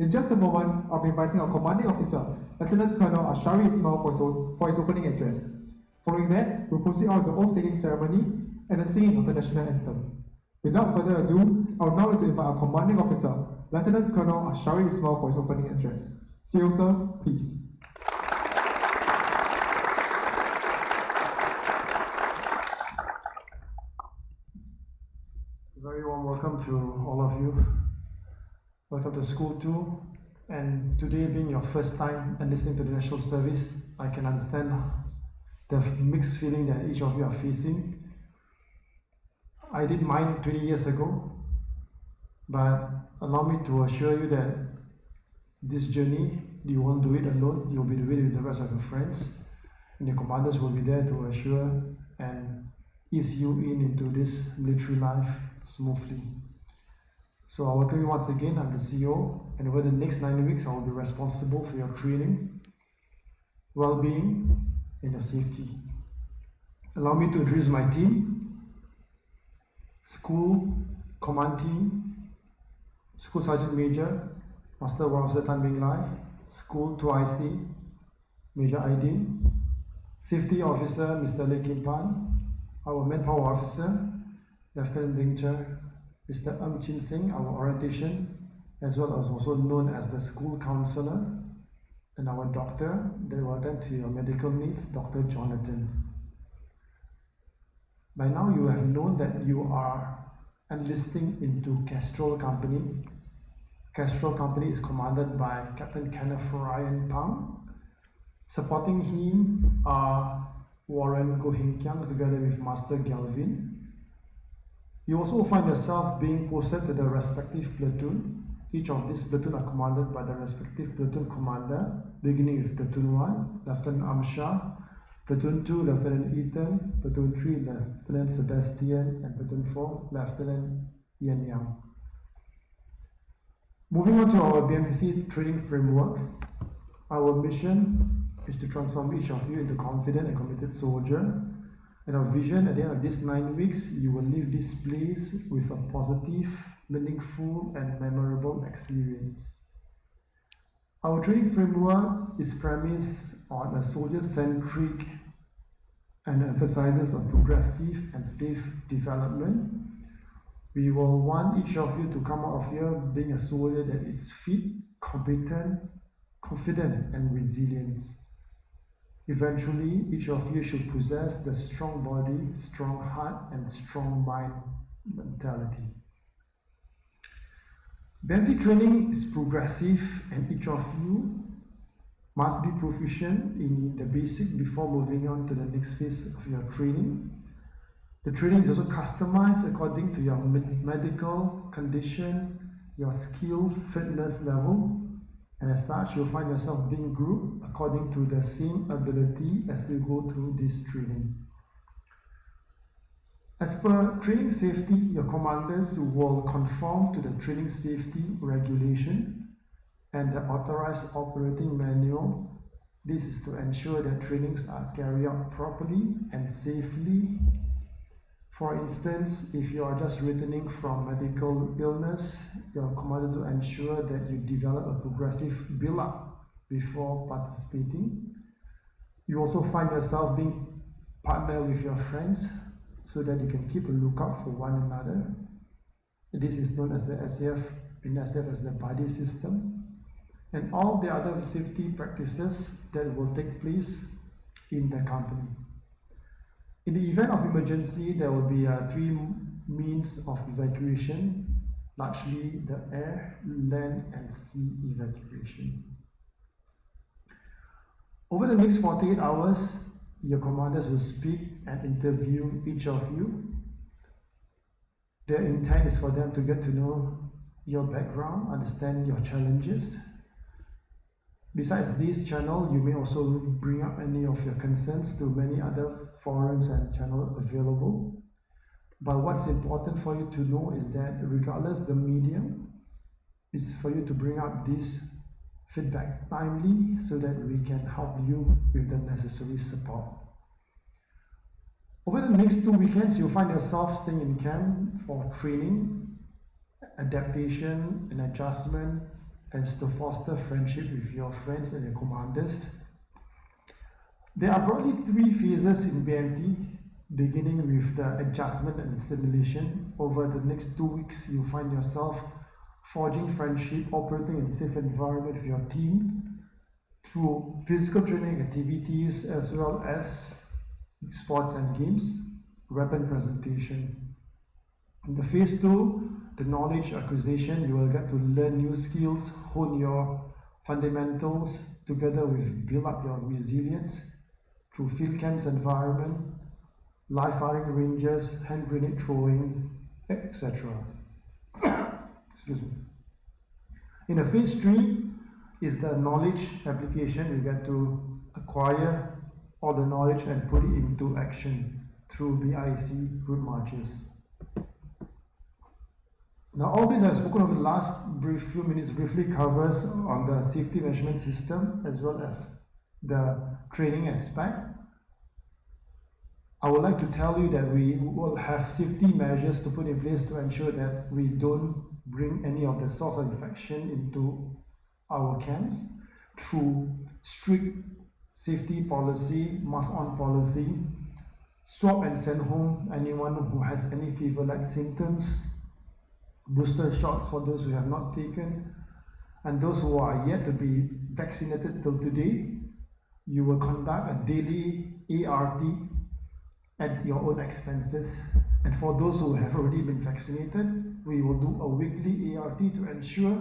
In just a moment, I'll be inviting our commanding officer, Lieutenant Colonel Ashari Ismail for his opening address. Following that, we'll proceed on with the oath-taking ceremony and the singing of the national anthem. Without further ado, I would now like to invite our commanding officer, Lieutenant Colonel Ashari Ismail for his opening address. CEO, sir, please. Very warm welcome to all of you. Welcome to school too. And today being your first time enlisting to the national service, I can understand the mixed feeling that each of you are facing. I did mine 20 years ago, but allow me to assure you that this journey, you won't do it alone. You'll be doing it with the rest of your friends, and your commanders will be there to assure and ease you into this military life smoothly. So I welcome you once again. I'm the CEO, and over the next 9 weeks, I will be responsible for your training, well-being, and your safety. Allow me to introduce my team: School Command Team, School Sergeant Major, Master War Officer Tan Ming Lai, School 2IC, Major Aidin, Safety Officer Mr. Lee Kim Pan, our Manpower Officer Lieutenant Ding Che, Mr. Chin Singh, our orientation, as well as also known as the school counselor, and our doctor that will attend to your medical needs, Dr. Jonathan. By now you have known that you are enlisting into Kestrel Company. Kestrel Company is commanded by Captain Kenneth Ryan Pang. Supporting him are Warren Goh Heng Kiang together with Master Galvin. You also find yourself being posted to the respective platoon. Each of these platoon are commanded by the respective platoon commander, beginning with Platoon 1, Lieutenant Amshar, Platoon 2, Lieutenant Ethan, Platoon 3, Lieutenant Sebastian, and Platoon 4, Lieutenant Ian Yang. Moving on to our BMTC training framework, our mission is to transform each of you into confident and committed soldier. And our vision at the end of these 9 weeks, you will leave this place with a positive, meaningful, and memorable experience. Our training framework is premised on a soldier-centric and emphasizes on progressive and safe development. We will want each of you to come out of here being a soldier that is fit, competent, confident, and resilient. Eventually, each of you should possess the strong body, strong heart, and strong mind mentality. BMT training is progressive, and each of you must be proficient in the basic before moving on to the next phase of your training. The training is also customized according to your medical condition, your skill, fitness level, and as such, you'll find yourself being grouped according to the same ability as you go through this training. As per training safety, your commanders will conform to the training safety regulation and the authorized operating manual. This is to ensure that trainings are carried out properly and safely. For instance, if you are just returning from medical illness, your commanders will ensure that you develop a progressive build-up before participating. You also find yourself being partnered with your friends so that you can keep a lookout for one another. This is known as the SAF, in SAF as the buddy system, and all the other safety practices that will take place in the company. In the event of emergency, there will be 3 means of evacuation, largely the air, land, and sea evacuation. Over the next 48 hours, your commanders will speak and interview each of you. Their intent is for them to get to know your background, understand your challenges. Besides this channel, you may also bring up any of your concerns to many other forums and channels available. But what's important for you to know is that regardless the medium, is for you to bring up this feedback timely so that we can help you with the necessary support. Over the next 2 weekends, you'll find yourself staying in camp for training, adaptation and adjustment, as to foster friendship with your friends and your commanders. There are broadly 3 phases in BMT, beginning with the adjustment and assimilation. Over the next 2 weeks, you'll find yourself forging friendship, operating in a safe environment with your team through physical training activities as well as sports and games, weapon presentation. In the phase 2, the knowledge acquisition, you will get to learn new skills, hone your fundamentals, together with build up your resilience through field camps environment, live firing ranges, hand grenade throwing, etc. Excuse me. In the phase 3 is the knowledge application. You get to acquire all the knowledge and put it into action through BIC route marches. Now, all this I've spoken over the last few minutes briefly covers on the safety measurement system as well as the training aspect. I would like to tell you that we will have safety measures to put in place to ensure that we don't bring any of the source of infection into our camps through strict safety policy, mask on policy, swab and send home anyone who has any fever-like symptoms, booster shots for those who have not taken, and those who are yet to be vaccinated till today. You will conduct a daily ART at your own expenses, and for those who have already been vaccinated, we will do a weekly ART to ensure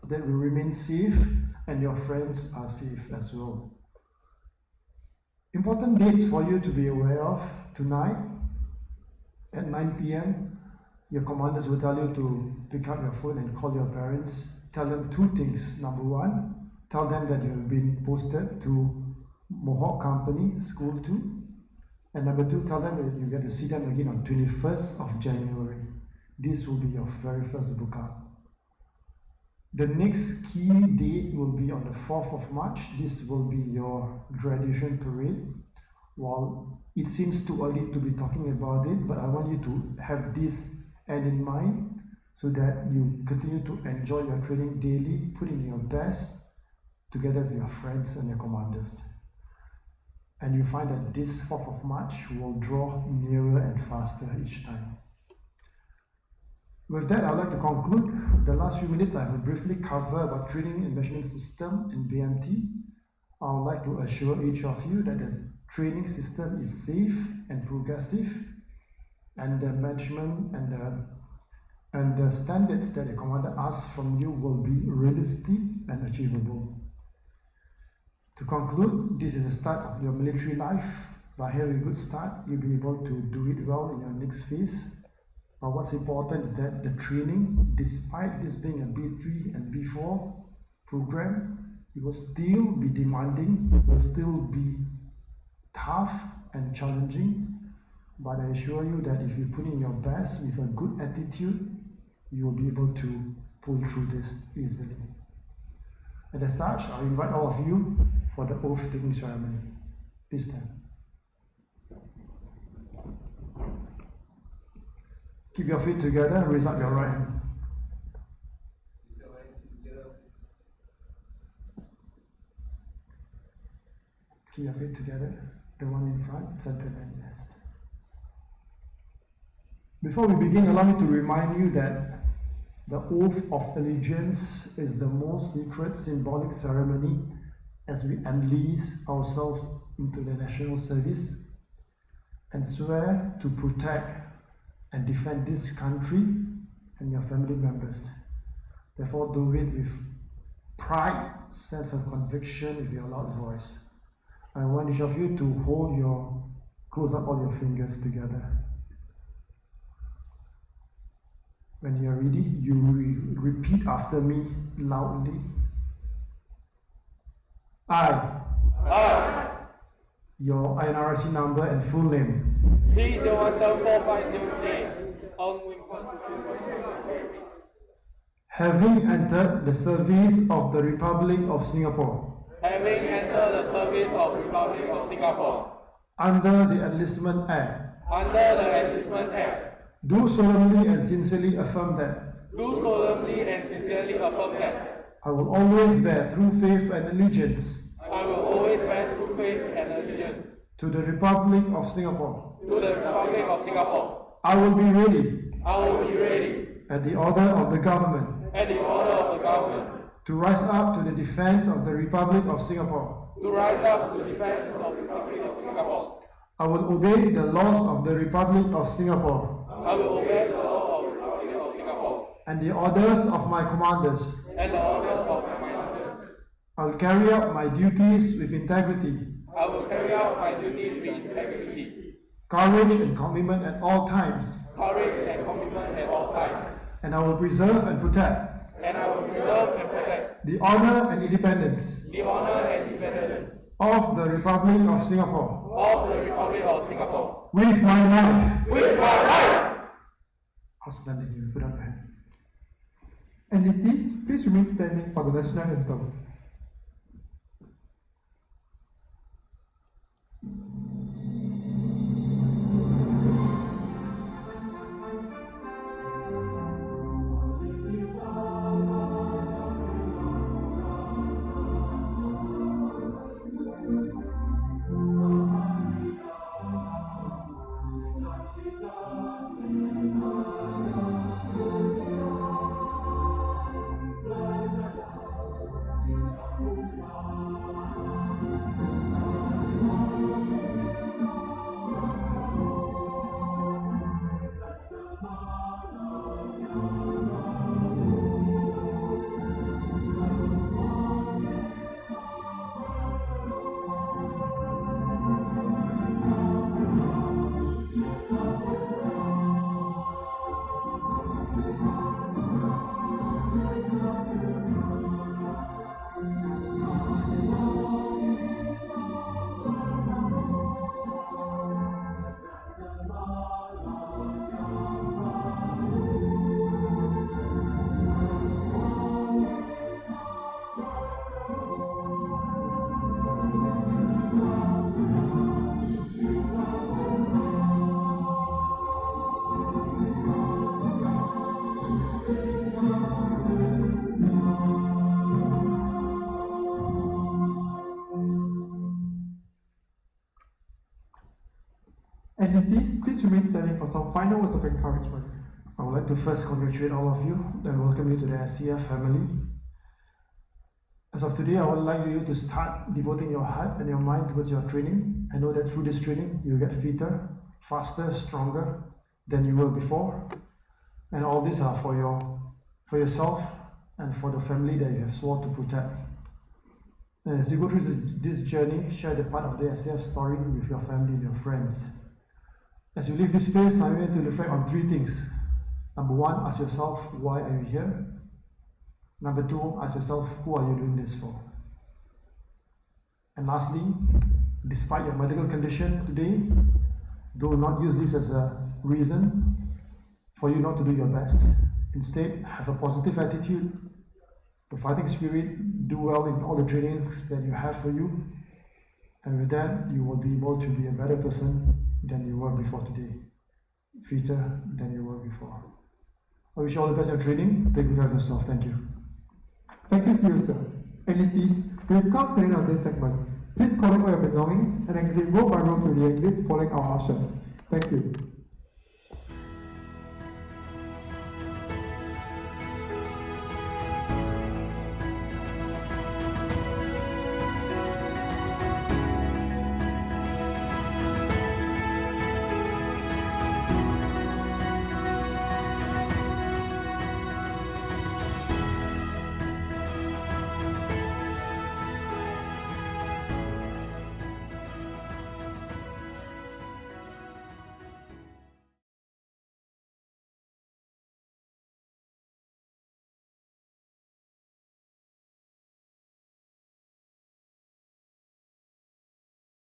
that we remain safe and your friends are safe as well. Important dates for you to be aware of: tonight at 9 p.m. your commanders will tell you to pick up your phone and call your parents. Tell them 2 things. Number 1, tell them that you have been posted to Mohawk Company School 2. And number 2, tell them that you get to see them again on 21st of January. This will be your very first book out. The next key date will be on the 4th of March. This will be your graduation parade. While it seems too early to be talking about it, but I want you to have this end in mind so that you continue to enjoy your training daily, put in your best together with your friends and your commanders. And you find that this 4th of March will draw nearer and faster each time. With that, I'd like to conclude. The last few minutes I will briefly cover about training and measurement system in BMT. I would like to assure each of you that the training system is safe and progressive, and the management and the standards that the commander asks from you will be realistic and achievable. To conclude, this is the start of your military life. By having a good start, you'll be able to do it well in your next phase. But what's important is that the training, despite this being a B3 and B4 program, it will still be demanding, it will still be tough and challenging. But I assure you that if you put in your best with a good attitude, you will be able to pull through this easily. And as such, I invite all of you for the oath-taking ceremony. Please stand. Keep your feet together and raise up your right hand. Keep your feet together, the one in front, center and left. Before we begin, allow me to remind you that the oath of allegiance is the most secret symbolic ceremony as we enlist ourselves into the national service and swear to protect and defend this country and your family members. Therefore, do it with pride, sense of conviction, with your loud voice. I want each of you to close up all your fingers together. When you are ready, you repeat after me loudly. I, your INRC number and full name. 3017453. Having entered the service of the Republic of Singapore. Having entered the service of Republic of Singapore. Under the Enlistment Act. Under the Enlistment Act. Do solemnly and sincerely affirm that. Do solemnly and sincerely affirm that. I will always bear true faith and allegiance I will always bear true faith and allegiance to the Republic of Singapore. to the Republic of Singapore. I will be ready I will be ready at the order of the government at the order of the government to rise up to the defense of the Republic of Singapore. to rise up to the defense of the Republic of Singapore. I will obey the laws of the Republic of Singapore I will obey the law of the Republic of Singapore and the orders of my commanders. and the orders of my commanders. I will carry out my duties with integrity, I will carry out my duties with integrity, courage, and commitment at all times, courage, and commitment at all times. and I will preserve and protect And I will preserve and protect the honor and independence the honor and independence of the Republic of Singapore of the Republic of Singapore with my life. with my life. Outstanding. You put up your hand. Enlistees, please remain standing for the national anthem. Enlistees, please remain standing for some final words of encouragement. I would like to first congratulate all of you and welcome you to the SCF family. As of today, I would like you to start devoting your heart and your mind towards your training. I know that through this training, you will get fitter, faster, stronger than you were before. And all these are for yourself and for the family that you have sworn to protect. And as you go through this journey, share the part of the SCF story with your family and your friends. As you leave this space, I want you to reflect on three things. Number one, ask yourself, why are you here? Number two, ask yourself, who are you doing this for? And lastly, despite your medical condition today, do not use this as a reason for you not to do your best. Instead, have a positive attitude, a fighting spirit, do well in all the trainings that you have for you, and with that, you will be able to be a better person than you were before today, fitter than you were before. I wish you all the best in your training. Take good care of yourself. Thank you. Thank you, sir. Enlistees, we have come to the end of this segment. Please collect all your belongings and exit row by row to the exit following our ushers. Thank you.